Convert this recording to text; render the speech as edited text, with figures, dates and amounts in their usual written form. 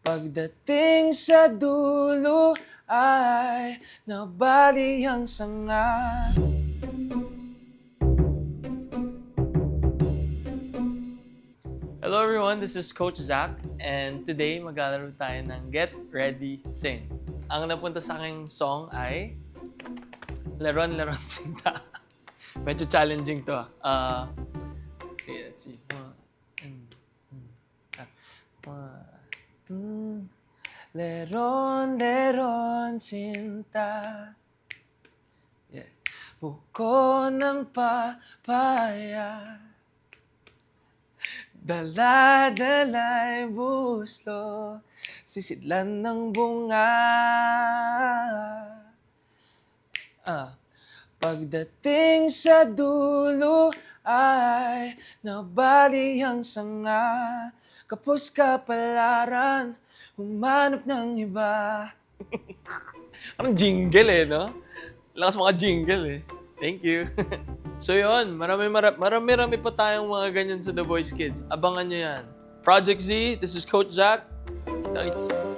Pagdating sa dulo ay nabali ang sanga. Hello everyone, this is Coach Zach and today maglalaro tayo ng Get Ready Sing. Ang napunta sa aking song ay Leron Leron Sinta. Medyo challenging to okay, let's see. Leron Leron Sinta. Yeah. Buko ng papaya. Dala-dala'y buslo, sisidlan ng bunga. Pagdating sa dulo ay nabali ang sanga. Kapos kapalaran, humanap ng iba. Anong jingle no? Lakas mga jingle Thank you. So yun, marami pa tayong mga ganyan sa The Voice Kids. Abangan nyo yan. Project Z, this is Coach Zach. Thanks.